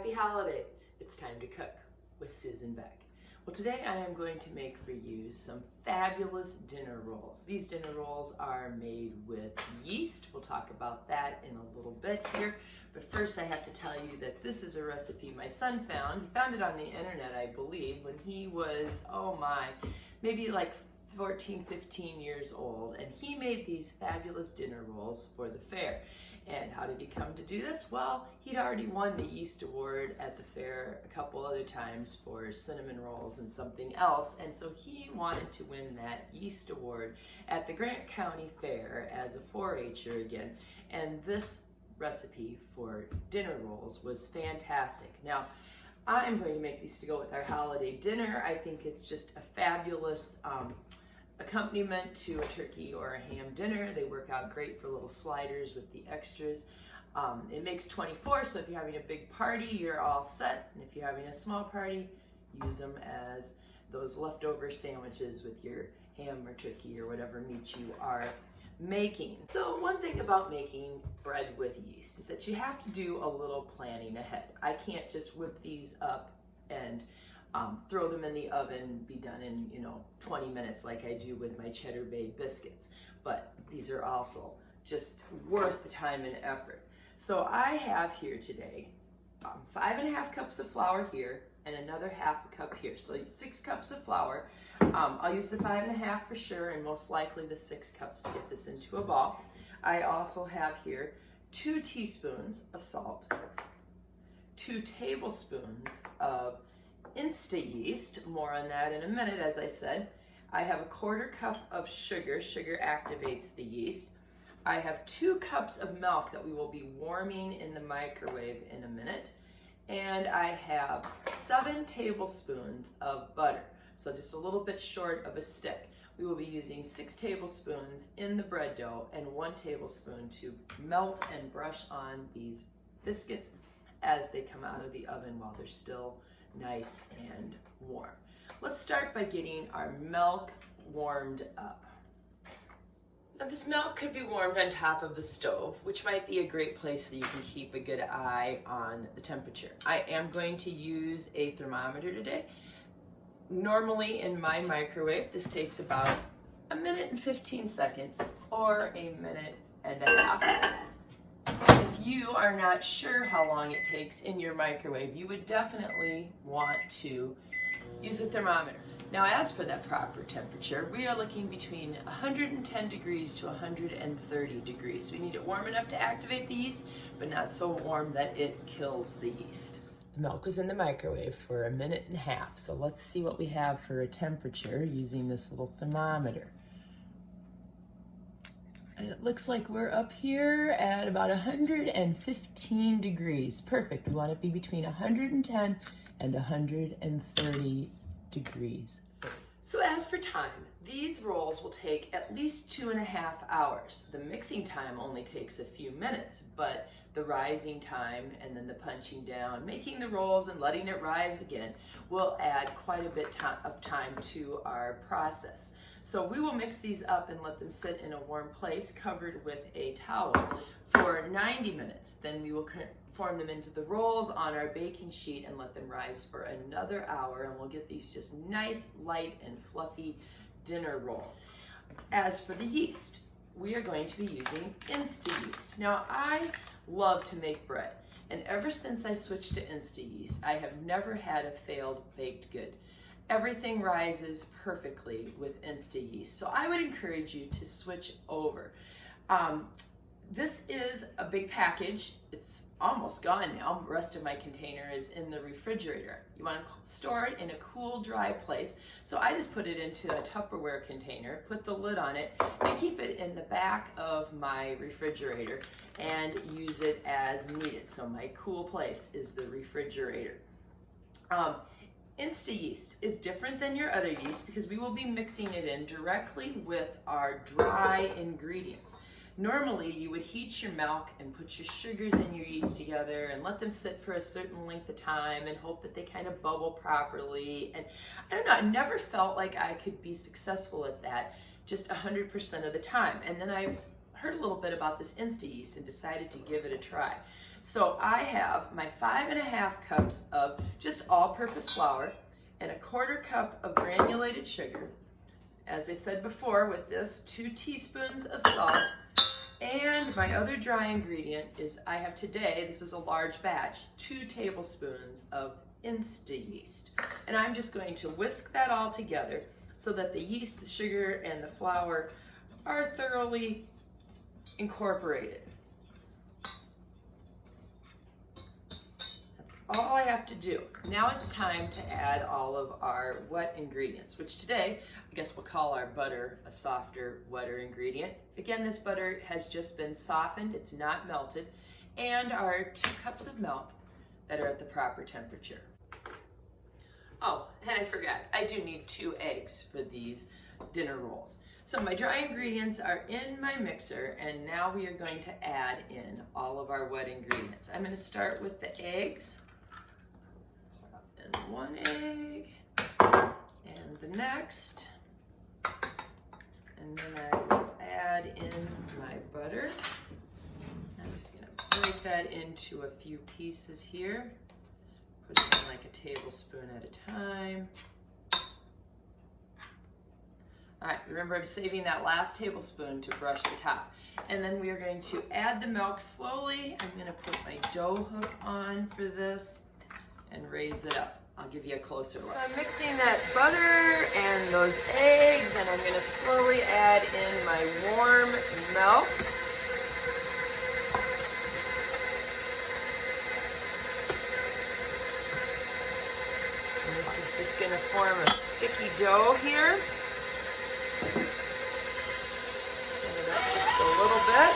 Happy holidays! It's time to cook with Susan Beck. Well, today I am going to make for you some fabulous dinner rolls. These dinner rolls are made with yeast. We'll talk about that in a little bit here. But first I have to tell you that this is a recipe my son found. He found it on the internet, I believe, when he was, maybe like 14, 15 years old. And he made these fabulous dinner rolls for the fair. And how did he come to do this? Well, he'd already won the Yeast Award at the fair a couple other times for cinnamon rolls and something else. And so he wanted to win that Yeast Award at the Grant County Fair as a 4-H'er again. And this recipe for dinner rolls was fantastic. Now, I'm going to make these to go with our holiday dinner. I think it's just a fabulous accompaniment to a turkey or a ham dinner. They work out great for little sliders with the extras. It makes 24, so if you're having a big party, you're all set. And if you're having a small party, use them as those leftover sandwiches with your ham or turkey or whatever meat you are making. So one thing about making bread with yeast is that you have to do a little planning ahead. I can't just whip these up and throw them in the oven, be done in 20 minutes like I do with my Cheddar Bay Biscuits. But these are also just worth the time and effort. So I have here today 5½ cups of flour here and another ½ cup here. So 6 cups of flour. I'll use the 5½ for sure, and most likely the 6 cups to get this into a ball. I also have here 2 teaspoons of salt, 2 tablespoons of yeast, more on that in a minute. As I said, I have a 1/4 cup of sugar. Sugar activates the yeast. I have 2 cups of milk that we will be warming in the microwave in a minute. And I have 7 tablespoons of butter. So just a little bit short of a stick. We will be using 6 tablespoons in the bread dough and 1 tablespoon to melt and brush on these biscuits as they come out of the oven while they're still nice and warm. Let's start by getting our milk warmed up. Now this milk could be warmed on top of the stove, which might be a great place so you can keep a good eye on the temperature. I am going to use a thermometer today. Normally in my microwave, this takes about 1 minute and 15 seconds or 1.5 minutes. If you are not sure how long it takes in your microwave, you would definitely want to use a thermometer. Now, as for that proper temperature, we are looking between 110 degrees to 130 degrees. We need it warm enough to activate the yeast, but not so warm that it kills the yeast. The milk was in the microwave for 1.5 minutes, so let's see what we have for a temperature using this little thermometer. And it looks like we're up here at about 115 degrees. Perfect. We want it to be between 110 and 130 degrees. So as for time, these rolls will take at least 2.5 hours. The mixing time only takes a few minutes, but the rising time and then the punching down, making the rolls and letting it rise again will add quite a bit of time to our process. So we will mix these up and let them sit in a warm place covered with a towel for 90 minutes. Then we will form them into the rolls on our baking sheet and let them rise for another hour, and we'll get these just nice, light, and fluffy dinner rolls. As for the yeast, we are going to be using Yeast. Now, I love to make bread, and ever since I switched to Yeast, I have never had a failed baked good. Everything rises perfectly with yeast. So I would encourage you to switch over. This is a big package. It's almost gone now. The rest of my container is in the refrigerator. You want to store it in a cool, dry place. So I just put it into a Tupperware container, put the lid on it, and keep it in the back of my refrigerator and use it as needed. So my cool place is the refrigerator. Yeast is different than your other yeast because we will be mixing it in directly with our dry ingredients. Normally, you would heat your milk and put your sugars and your yeast together and let them sit for a certain length of time and hope that they kind of bubble properly. And I don't know, I never felt like I could be successful at that just 100% of the time. And then I heard a little bit about this Yeast and decided to give it a try. So I have my 5½ cups of just all-purpose flour and 1/4 cup of granulated sugar. As I said before, with this, 2 teaspoons of salt. And my other dry ingredient is I have today, this is a large batch, 2 tablespoons of Insta yeast. And I'm just going to whisk that all together so that the yeast, the sugar, and the flour are thoroughly incorporated. That's all I have to do. Now it's time to add all of our wet ingredients, which today, I guess we'll call our butter a softer, wetter ingredient. Again, this butter has just been softened, it's not melted, and our 2 cups of milk that are at the proper temperature. Oh, and I forgot, I do need 2 eggs for these dinner rolls. So my dry ingredients are in my mixer, and now we are going to add in all of our wet ingredients. I'm going to start with the eggs. And 1 egg, and the next. And then I will add in my butter. I'm just going to break that into a few pieces here. Put it in like a tablespoon at a time. All right, remember I'm saving that last tablespoon to brush the top. And then we are going to add the milk slowly. I'm going to put my dough hook on for this and raise it up. I'll give you a closer look. So I'm mixing that butter and those eggs, and I'm going to slowly add in my warm milk. And this is just going to form a sticky dough here. Turn it up just a little bit.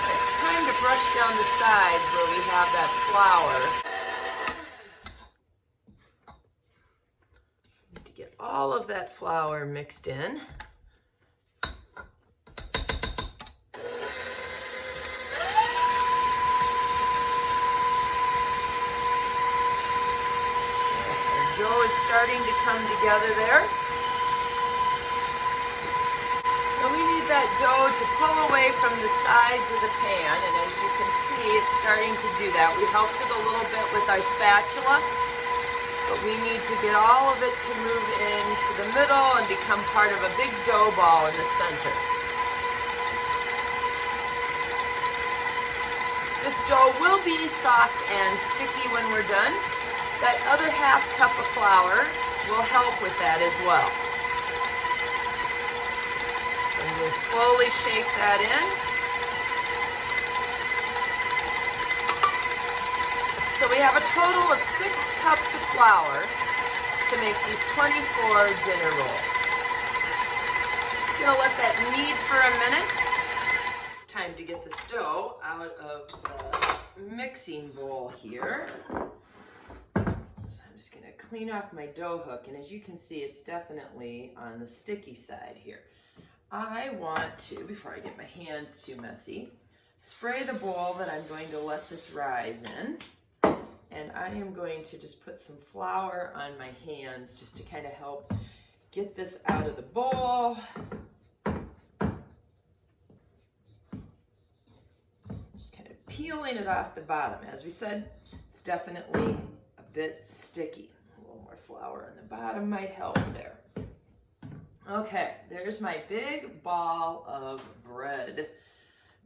It's time to brush down the sides where we have that flour. Need to get all of that flour mixed in. Dough is starting to come together there. So we need that dough to pull away from the sides of the pan, and as you can see, it's starting to do that. We helped it a little bit with our spatula, but we need to get all of it to move into the middle and become part of a big dough ball in the center. This dough will be soft and sticky when we're done. That other ½ cup of flour will help with that as well. And we'll slowly shake that in. So we have a total of 6 cups of flour to make these 24 dinner rolls. Just gonna let that knead for a minute. It's time to get this dough out of the mixing bowl here. So I'm just going to clean off my dough hook, and as you can see, it's definitely on the sticky side here. I want to, before I get my hands too messy, spray the bowl that I'm going to let this rise in, and I am going to just put some flour on my hands just to kind of help get this out of the bowl. Just kind of peeling it off the bottom. As we said, it's definitely bit sticky. A little more flour on the bottom might help there. Okay, there's my big ball of bread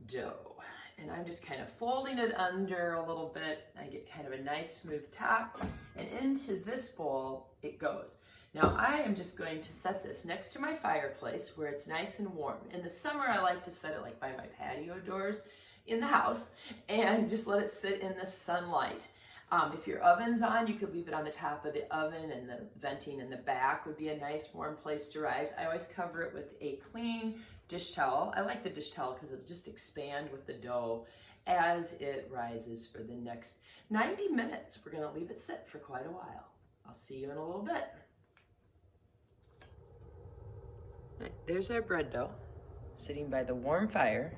dough. And I'm just kind of folding it under a little bit. I get kind of a nice smooth top, and into this bowl it goes. Now I am just going to set this next to my fireplace where it's nice and warm. In the summer I like to set it like by my patio doors in the house and just let it sit in the sunlight. If your oven's on, you could leave it on the top of the oven, and the venting in the back would be a nice warm place to rise. I always cover it with a clean dish towel. I like the dish towel because it'll just expand with the dough as it rises for the next 90 minutes. We're going to leave it sit for quite a while. I'll see you in a little bit. Right, there's our bread dough sitting by the warm fire.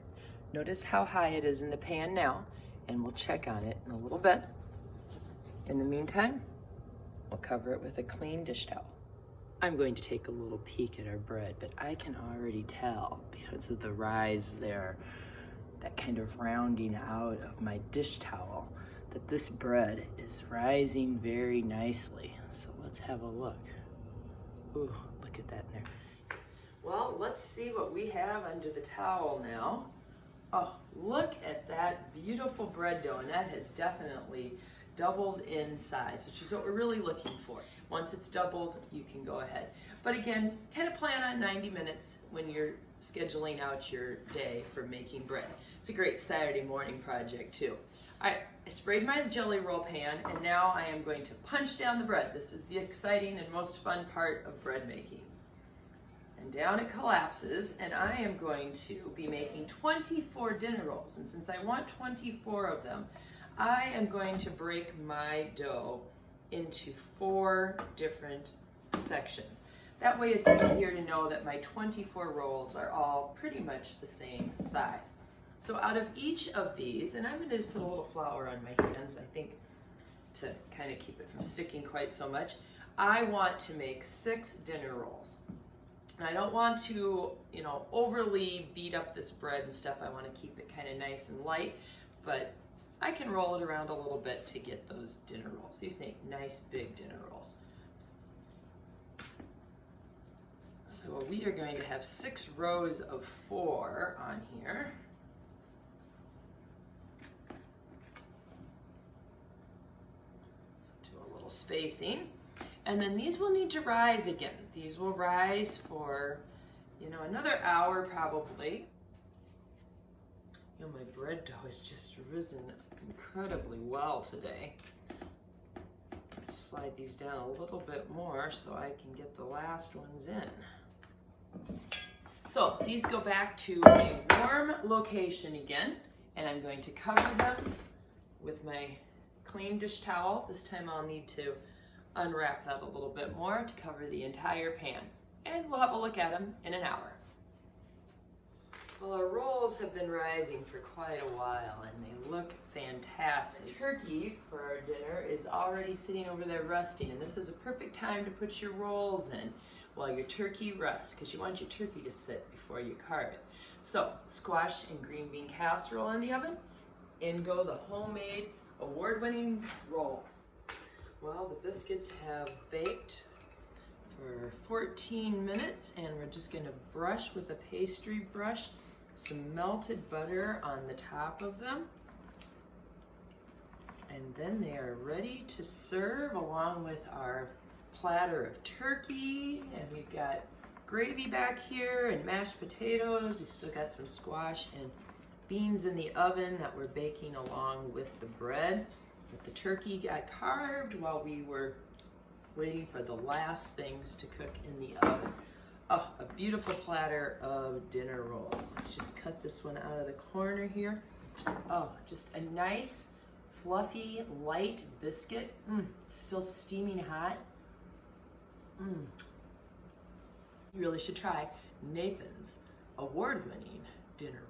Notice how high it is in the pan now, and we'll check on it in a little bit. In the meantime, we'll cover it with a clean dish towel. I'm going to take a little peek at our bread, but I can already tell because of the rise there, that kind of rounding out of my dish towel, that this bread is rising very nicely. So let's have a look. Ooh, look at that in there. Well, let's see what we have under the towel now. Oh, look at that beautiful bread dough, and that has definitely doubled in size, which is what we're really looking for. Once it's doubled, you can go ahead. But again, kind of plan on 90 minutes when you're scheduling out your day for making bread. It's a great Saturday morning project too. I sprayed my jelly roll pan, and now I am going to punch down the bread. This is the exciting and most fun part of bread making. And down it collapses, and I am going to be making 24 dinner rolls. And since I want 24 of them, I am going to break my dough into 4 different sections. That way it's easier to know that my 24 rolls are all pretty much the same size. So out of each of these, and I'm going to just put a little flour on my hands, I think, to kind of keep it from sticking quite so much. I want to make 6 dinner rolls. And I don't want to, overly beat up this bread and stuff. I want to keep it kind of nice and light, but I can roll it around a little bit to get those dinner rolls. These make nice big dinner rolls. So we are going to have 6 rows of 4 on here. So do a little spacing. And then these will need to rise again. These will rise for, another hour probably. My bread dough has just risen incredibly well today. Let's slide these down a little bit more so I can get the last ones in. So these go back to a warm location again, and I'm going to cover them with my clean dish towel. This time I'll need to unwrap that a little bit more to cover the entire pan, and we'll have a look at them in an hour. Well, our rolls have been rising for quite a while, and they look fantastic. The turkey for our dinner is already sitting over there rusting, and this is a perfect time to put your rolls in while your turkey rusts, because you want your turkey to sit before you carve it. So, squash and green bean casserole in the oven. In go the homemade award-winning rolls. Well, the biscuits have baked for 14 minutes, and we're just going to brush with a pastry brush some melted butter on the top of them. And then they are ready to serve along with our platter of turkey, and we've got gravy back here and mashed potatoes. We've still got some squash and beans in the oven that we're baking along with the bread. But the turkey got carved while we were waiting for the last things to cook in the oven. Oh, a beautiful platter of dinner rolls. Let's just cut this one out of the corner here. Oh, just a nice, fluffy, light biscuit. Still steaming hot. You really should try Nathan's award-winning dinner